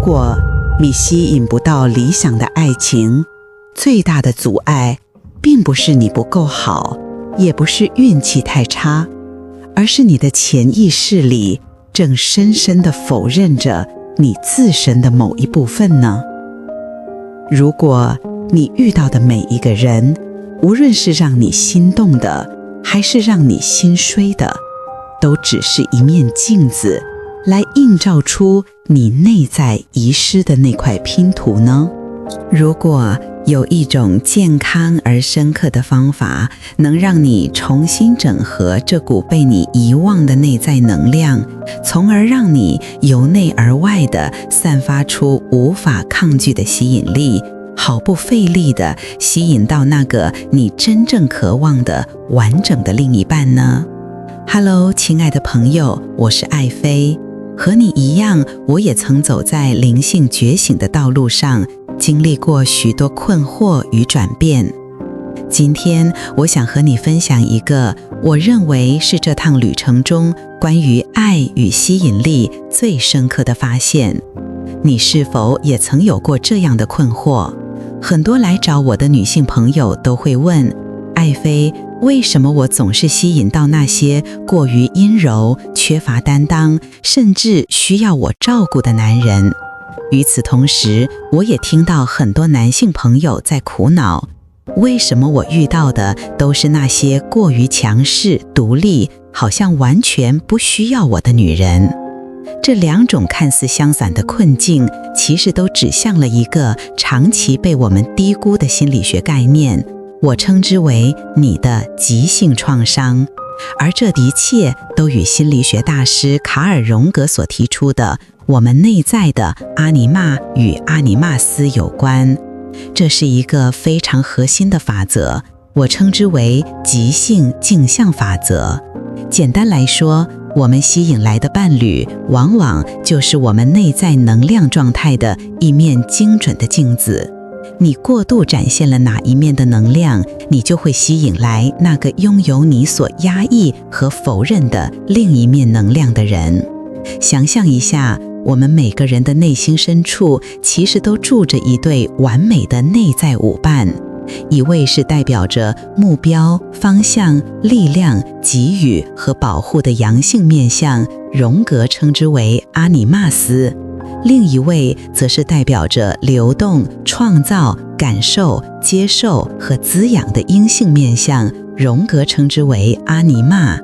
果你吸引不到理想的爱情，最大的阻碍并不是你不够好，也不是运气太差，而是你的潜意识里正深深地否认着你自身的某一部分呢？如果你遇到的每一个人，无论是让你心动的，还是让你心衰的，都只是一面镜子，来映照出你内在遗失的那块拼图呢？如果有一种健康而深刻的方法，能让你重新整合这股被你遗忘的内在能量，从而让你由内而外地散发出无法抗拒的吸引力，毫不费力地吸引到那个你真正渴望的完整的另一半呢？ Hello， 亲爱的朋友，我是爱妃。和你一样，我也曾走在灵性觉醒的道路上，经历过许多困惑与转变。今天我想和你分享一个我认为是这趟旅程中关于爱与吸引力最深刻的发现。你是否也曾有过这样的困惑？很多来找我的女性朋友都会问，爱妃，为什么我总是吸引到那些过于阴柔、缺乏担当，甚至需要我照顾的男人？与此同时，我也听到很多男性朋友在苦恼，为什么我遇到的都是那些过于强势、独立，好像完全不需要我的女人？这两种看似相反的困境，其实都指向了一个长期被我们低估的心理学概念，我称之为你的急性创伤。而这一切都与心理学大师卡尔·荣格所提出的我们内在的阿尼玛与阿尼玛斯有关。这是一个非常核心的法则，我称之为急性镜像法则。简单来说，我们吸引来的伴侣往往就是我们内在能量状态的一面精准的镜子。你过度展现了哪一面的能量，你就会吸引来那个拥有你所压抑和否认的另一面能量的人。想象一下，我们每个人的内心深处其实都住着一对完美的内在舞伴，一位是代表着目标、方向、力量、给予和保护的阳性面向，荣格称之为阿尼玛斯；另一位则是代表着流动、创造、感受、接受和滋养的阴性面向，荣格称之为阿尼玛。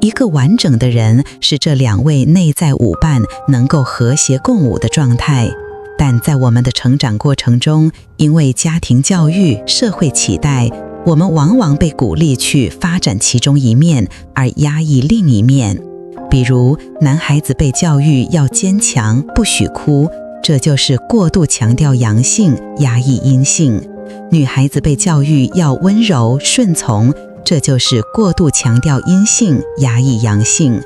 一个完整的人是这两位内在舞伴能够和谐共舞的状态。但在我们的成长过程中，因为家庭教育、社会期待，我们往往被鼓励去发展其中一面，而压抑另一面。比如，男孩子被教育要坚强，不许哭，这就是过度强调阳性，压抑阴性；女孩子被教育要温柔、顺从，这就是过度强调阴性，压抑阳性。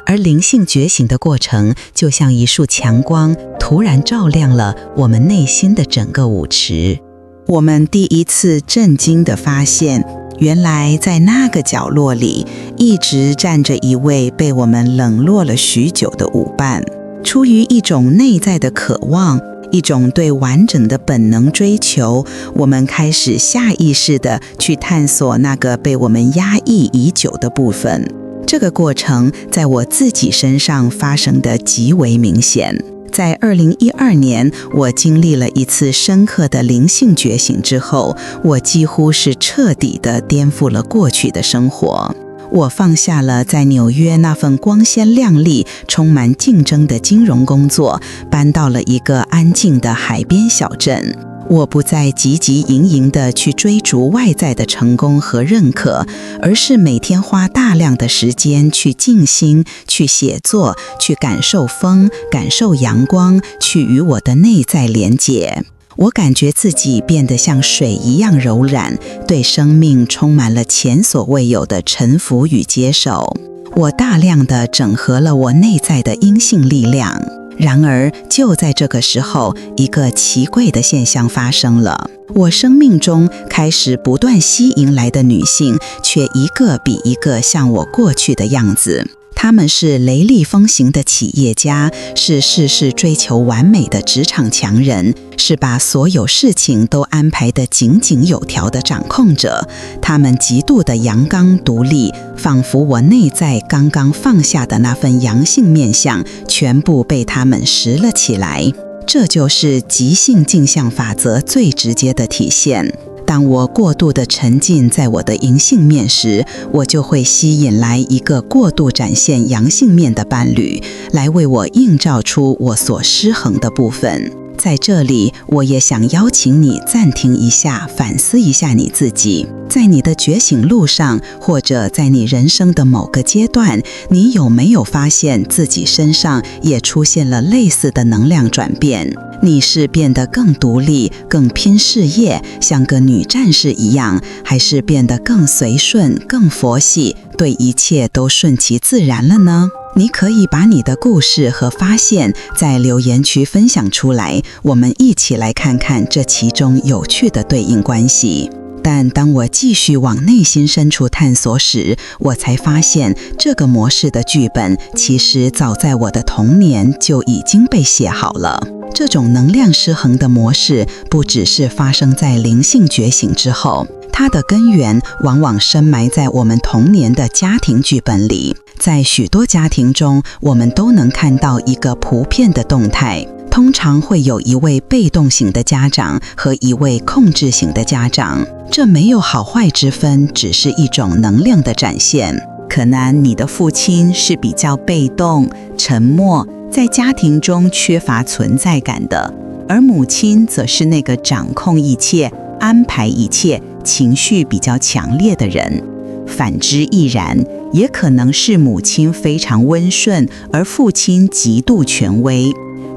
而灵性觉醒的过程，就像一束强光，突然照亮了我们内心的整个舞池。我们第一次震惊地发现，原来在那个角落里，一直站着一位被我们冷落了许久的舞伴。出于一种内在的渴望，一种对完整的本能追求，我们开始下意识地去探索那个被我们压抑已久的部分。这个过程在我自己身上发生得极为明显。在2012年，我经历了一次深刻的灵性觉醒之后，我几乎是彻底地颠覆了过去的生活。我放下了在纽约那份光鲜亮丽、充满竞争的金融工作，搬到了一个安静的海边小镇。我不再汲汲营营地去追逐外在的成功和认可，而是每天花大量的时间去静心、去写作、去感受风、感受阳光，去与我的内在连结。我感觉自己变得像水一样柔软，对生命充满了前所未有的臣服与接受。我大量地整合了我内在的阴性力量。然而，就在这个时候，一个奇怪的现象发生了。我生命中开始不断吸引来的女性，却一个比一个像我过去的样子。他们是雷厉风行的企业家，是事事追求完美的职场强人，是把所有事情都安排得井井有条的掌控者。他们极度的阳刚独立，仿佛我内在刚刚放下的那份阳性面相，全部被他们拾了起来。这就是极性镜像法则最直接的体现。当我过度的沉浸在我的阴性面时，我就会吸引来一个过度展现阳性面的伴侣，来为我映照出我所失衡的部分。在这里，我也想邀请你暂停一下，反思一下你自己。在你的觉醒路上，或者在你人生的某个阶段，你有没有发现自己身上也出现了类似的能量转变？你是变得更独立、更拼事业，像个女战士一样，还是变得更随顺、更佛系，对一切都顺其自然了呢？你可以把你的故事和发现在留言区分享出来，我们一起来看看这其中有趣的对应关系。但当我继续往内心深处探索时，我才发现这个模式的剧本其实早在我的童年就已经被写好了。这种能量失衡的模式不只是发生在灵性觉醒之后，它的根源往往深埋在我们童年的家庭剧本里。在许多家庭中，我们都能看到一个普遍的动态，通常会有一位被动型的家长和一位控制型的家长。这没有好坏之分，只是一种能量的展现。可能你的父亲是比较被动、沉默，在家庭中缺乏存在感的，而母亲则是那个掌控一切、安排一切、情绪比较强烈的人。反之亦然，也可能是母亲非常温顺，而父亲极度权威。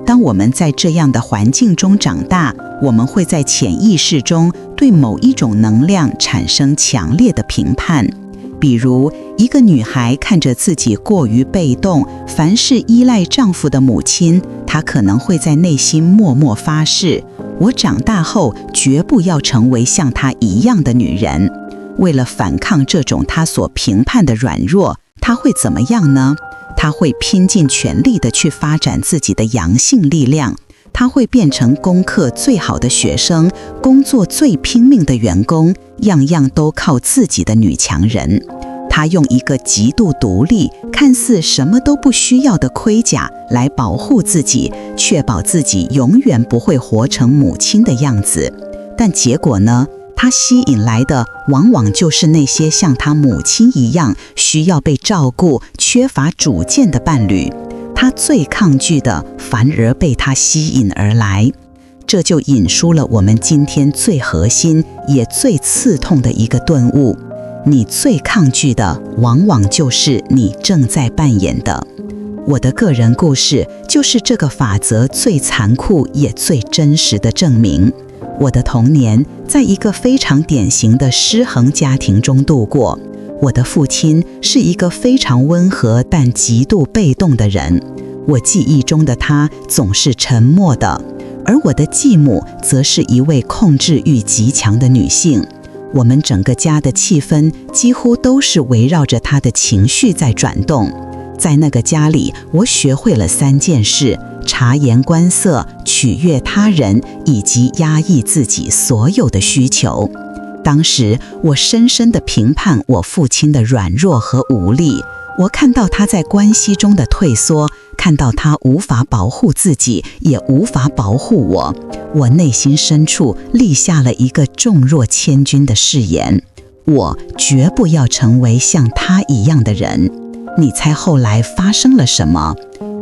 当我们在这样的环境中长大，我们会在潜意识中对某一种能量产生强烈的评判。比如，一个女孩看着自己过于被动，凡事依赖丈夫的母亲，她可能会在内心默默发誓：我长大后绝不要成为像她一样的女人。为了反抗这种她所评判的软弱，她会怎么样呢？她会拼尽全力地去发展自己的阳性力量，她会变成功课最好的学生，工作最拼命的员工，样样都靠自己的女强人。她用一个极度独立、看似什么都不需要的盔甲来保护自己，确保自己永远不会活成母亲的样子。但结果呢？她吸引来的往往就是那些像她母亲一样需要被照顾、缺乏主见的伴侣。她最抗拒的反而被她吸引而来。这就引出了我们今天最核心也最刺痛的一个顿悟：你最抗拒的往往就是你正在扮演的。我的个人故事就是这个法则最残酷也最真实的证明。我的童年在一个非常典型的失衡家庭中度过。我的父亲是一个非常温和但极度被动的人，我记忆中的他总是沉默的，而我的继母则是一位控制欲极强的女性。我们整个家的气氛几乎都是围绕着她的情绪在转动。在那个家里，我学会了3件事：察言观色、取悦他人，以及压抑自己所有的需求。当时我深深地评判我父亲的软弱和无力，我看到他在关系中的退缩，看到他无法保护自己，也无法保护我。我内心深处立下了一个重若千钧的誓言：我绝不要成为像他一样的人。你猜后来发生了什么？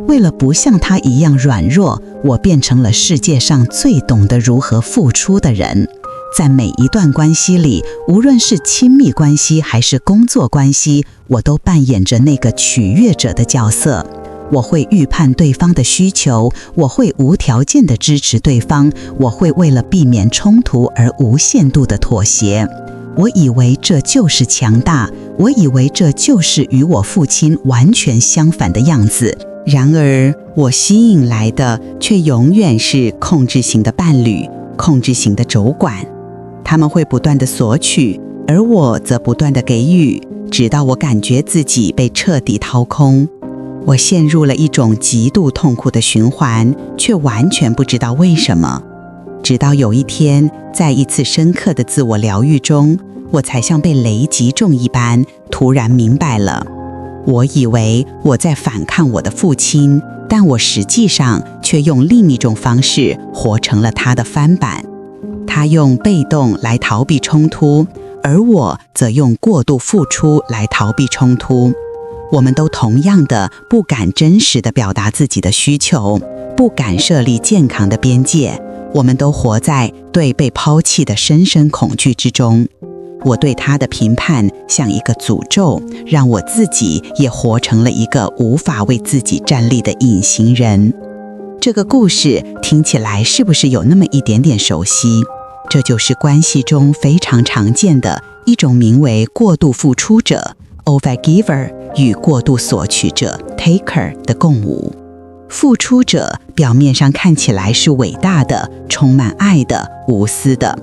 为了不像他一样软弱，我变成了世界上最懂得如何付出的人。在每一段关系里，无论是亲密关系还是工作关系，我都扮演着那个取悦者的角色。我会预判对方的需求，我会无条件地支持对方，我会为了避免冲突而无限度的妥协。我以为这就是强大，我以为这就是与我父亲完全相反的样子。然而，我吸引来的却永远是控制型的伴侣，控制型的主管。他们会不断地索取，而我则不断地给予，直到我感觉自己被彻底掏空。我陷入了一种极度痛苦的循环，却完全不知道为什么。直到有一天，在一次深刻的自我疗愈中，我才像被雷击中一般，突然明白了。我以为我在反抗我的父亲，但我实际上却用另一种方式活成了他的翻版。他用被动来逃避冲突，而我则用过度付出来逃避冲突。我们都同样的不敢真实地表达自己的需求，不敢设立健康的边界。我们都活在对被抛弃的深深恐惧之中。我对他的评判像一个诅咒，让我自己也活成了一个无法为自己站立的隐形人。这个故事听起来是不是有那么一点点熟悉？这就是关系中非常常见的一种名为过度付出者 overgiver 与过度索取者 taker 的共舞。付出者表面上看起来是伟大的、充满爱的、无私的，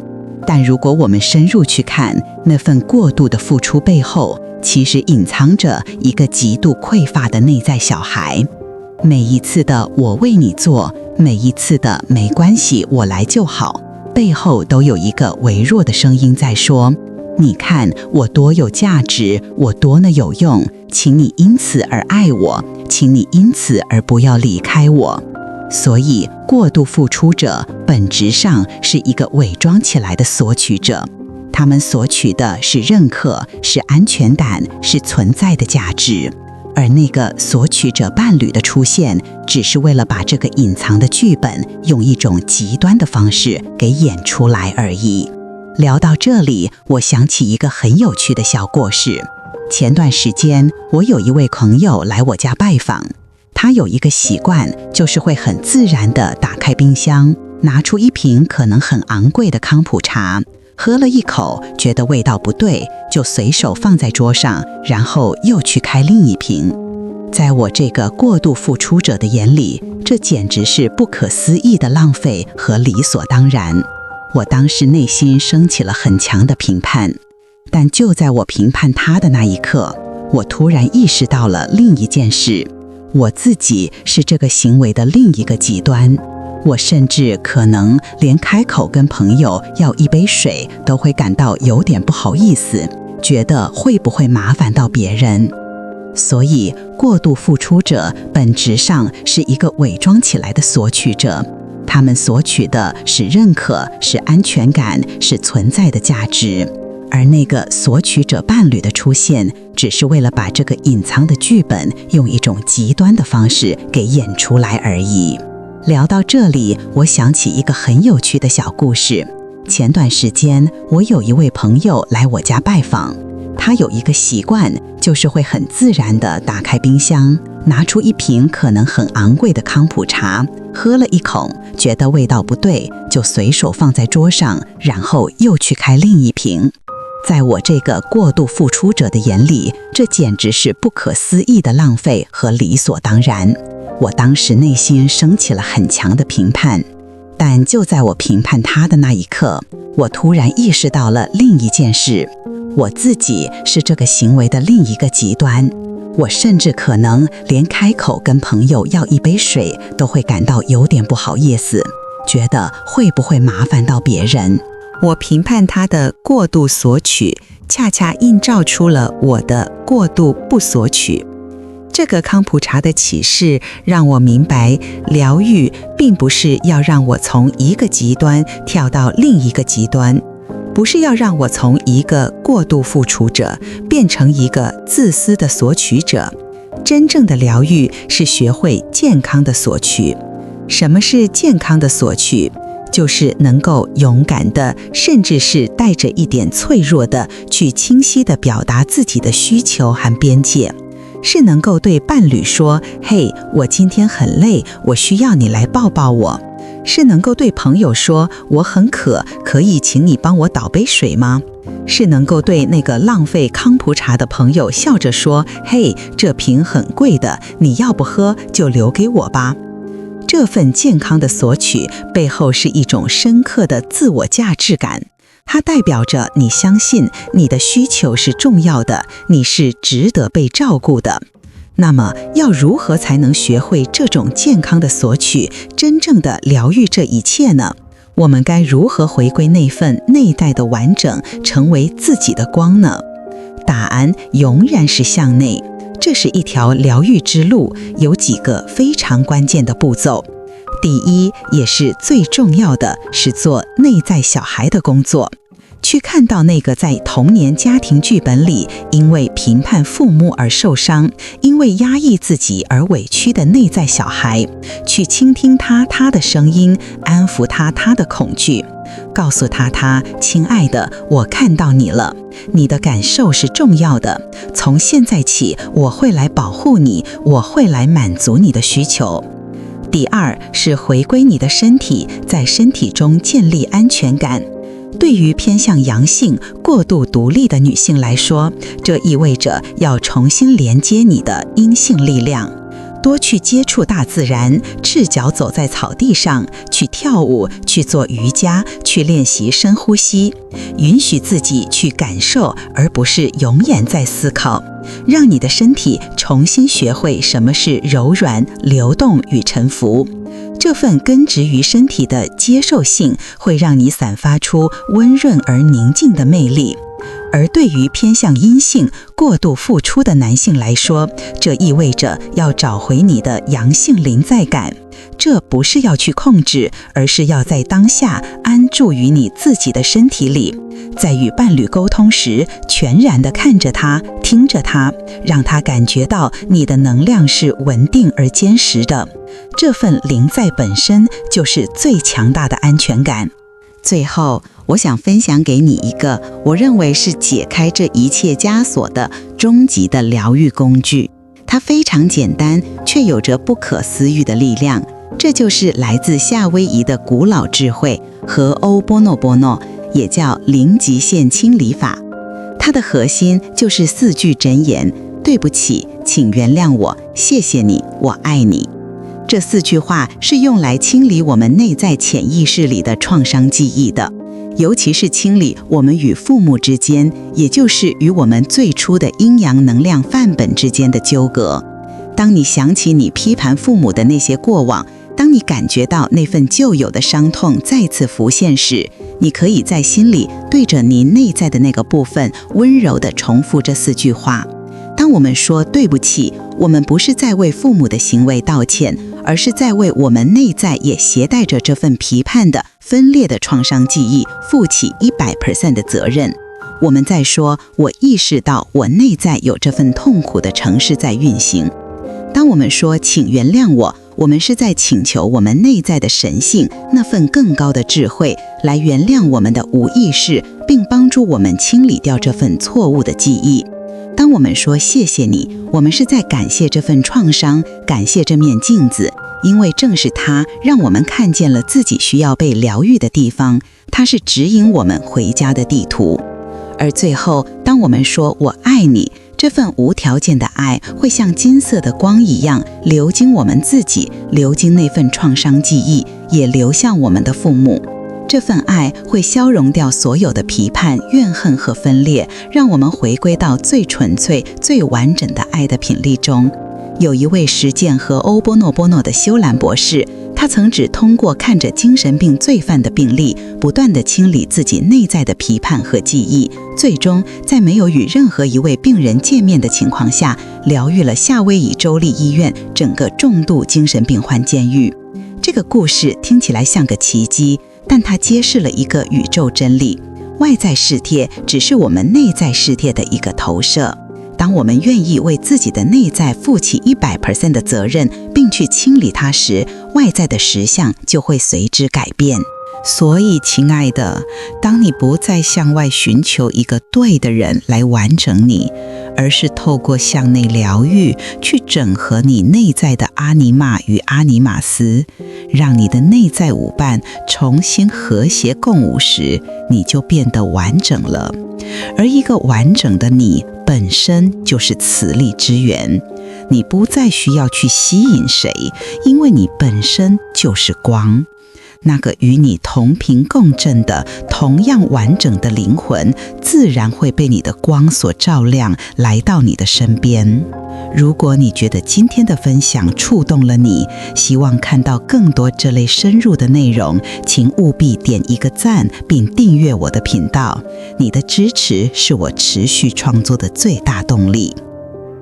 但如果我们深入去看，那份过度的付出背后，其实隐藏着一个极度匮乏的内在小孩。每一次的我为你做，每一次的没关系，我来就好，背后都有一个微弱的声音在说：你看我多有价值，我多么有用，请你因此而爱我，请你因此而不要离开我。所以过度付出者本质上是一个伪装起来的索取者，他们索取的是认可，是安全感，是存在的价值。而那个索取者伴侣的出现，只是为了把这个隐藏的剧本用一种极端的方式给演出来而已。聊到这里，我想起一个很有趣的小故事。前段时间，我有一位朋友来我家拜访，他有一个习惯，就是会很自然地打开冰箱，拿出一瓶可能很昂贵的康普茶，喝了一口，觉得味道不对，就随手放在桌上，然后又去开另一瓶。在我这个过度付出者的眼里，这简直是不可思议的浪费和理所当然。我当时内心升起了很强的评判，但就在我评判他的那一刻，我突然意识到了另一件事：我自己是这个行为的另一个极端。我甚至可能连开口跟朋友要一杯水都会感到有点不好意思，觉得会不会麻烦到别人。所以过度付出者本质上是一个伪装起来的索取者，他们索取的是认可，是安全感，是存在的价值。而那个索取者伴侣的出现，只是为了把这个隐藏的剧本用一种极端的方式给演出来而已。聊到这里，我想起一个很有趣的小故事。前段时间，我有一位朋友来我家拜访，他有一个习惯，就是会很自然地打开冰箱，拿出一瓶可能很昂贵的康普茶，喝了一口，觉得味道不对，就随手放在桌上，然后又去开另一瓶。在我这个过度付出者的眼里，这简直是不可思议的浪费和理所当然。我当时内心升起了很强的评判，但就在我评判他的那一刻，我突然意识到了另一件事：我自己是这个行为的另一个极端。我甚至可能连开口跟朋友要一杯水都会感到有点不好意思，觉得会不会麻烦到别人。我评判他的过度索取，恰恰映照出了我的过度不索取。这个康普茶的启示让我明白，疗愈并不是要让我从一个极端跳到另一个极端，不是要让我从一个过度付出者变成一个自私的索取者。真正的疗愈是学会健康的索取。什么是健康的索取？就是能够勇敢的，甚至是带着一点脆弱的，去清晰地表达自己的需求和边界。是能够对伴侣说：嘿，我今天很累，我需要你来抱抱我。是能够对朋友说：我很渴，可以请你帮我倒杯水吗？是能够对那个浪费康普茶的朋友笑着说：嘿，这瓶很贵的，你要不喝就留给我吧。这份健康的索取背后是一种深刻的自我价值感，它代表着你相信你的需求是重要的，你是值得被照顾的。那么要如何才能学会这种健康的索取，真正的疗愈这一切呢？我们该如何回归那份内在的完整，成为自己的光呢？答案永远是向内。这是一条疗愈之路，有几个非常关键的步骤。第一，也是最重要的，是做内在小孩的工作。去看到那个在童年家庭剧本里因为评判父母而受伤，因为压抑自己而委屈的内在小孩，去倾听他的声音，安抚他的恐惧，告诉他，亲爱的，我看到你了，你的感受是重要的，从现在起我会来保护你，我会来满足你的需求。第二，是回归你的身体，在身体中建立安全感。对于偏向阳性、过度独立的女性来说，这意味着要重新连接你的阴性力量，多去接触大自然，赤脚走在草地上，去跳舞，去做瑜伽，去练习深呼吸，允许自己去感受，而不是永远在思考，让你的身体重新学会什么是柔软、流动与臣服。这份根植于身体的接受性，会让你散发出温润而宁静的魅力。而对于偏向阴性、过度付出的男性来说，这意味着要找回你的阳性临在感。这不是要去控制，而是要在当下安住于你自己的身体里，在与伴侣沟通时，全然地看着他，听着他，让他感觉到你的能量是稳定而坚实的。这份临在本身就是最强大的安全感。最后，我想分享给你一个我认为是解开这一切枷锁的终极的疗愈工具。它非常简单，却有着不可思议的力量。这就是来自夏威夷的古老智慧和欧波诺波诺，也叫零极限清理法。它的核心就是4句箴言：对不起，请原谅我，谢谢你，我爱你。这4句话是用来清理我们内在潜意识里的创伤记忆的，尤其是清理我们与父母之间，也就是与我们最初的阴阳能量范本之间的纠葛。当你想起你批判父母的那些过往，当你感觉到那份旧有的伤痛再次浮现时，你可以在心里对着你内在的那个部分温柔地重复这4句话。当我们说对不起，我们不是在为父母的行为道歉，而是在为我们内在也携带着这份批判的分裂的创伤记忆负起100% 的责任。我们在说，我意识到我内在有这份痛苦的程式在运行。当我们说请原谅我，我们是在请求我们内在的神性那份更高的智慧来原谅我们的无意识，并帮助我们清理掉这份错误的记忆。当我们说谢谢你，我们是在感谢这份创伤，感谢这面镜子，因为正是它让我们看见了自己需要被疗愈的地方，它是指引我们回家的地图。而最后，当我们说我爱你，这份无条件的爱会像金色的光一样流经我们自己，流经那份创伤记忆，也流向我们的父母。这份爱会消融掉所有的批判、怨恨和分裂，让我们回归到最纯粹、最完整的爱的频率中。有一位实践和欧波诺波诺的修兰博士，他曾只通过看着精神病罪犯的病例，不断地清理自己内在的批判和记忆，最终在没有与任何一位病人见面的情况下，疗愈了夏威夷州立医院整个重度精神病患监狱。这个故事听起来像个奇迹，但它揭示了一个宇宙真理：外在世界只是我们内在世界的一个投射。当我们愿意为自己的内在负起100% 的责任，并去清理它时，外在的实相就会随之改变。所以，亲爱的，当你不再向外寻求一个对的人来完整你，而是透过向内疗愈去整合你内在的阿尼玛与阿尼玛斯，让你的内在舞伴重新和谐共舞时，你就变得完整了。而一个完整的你本身就是磁力之源，你不再需要去吸引谁，因为你本身就是光。那个与你同频共振的、同样完整的灵魂，自然会被你的光所照亮，来到你的身边。如果你觉得今天的分享触动了你，希望看到更多这类深入的内容，请务必点一个赞，并订阅我的频道。你的支持是我持续创作的最大动力。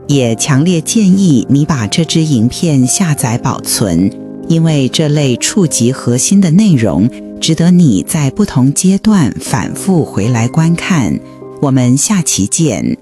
也强烈建议你把这支影片下载保存，因为这类触及核心的内容，值得你在不同阶段反复回来观看。我们下期见。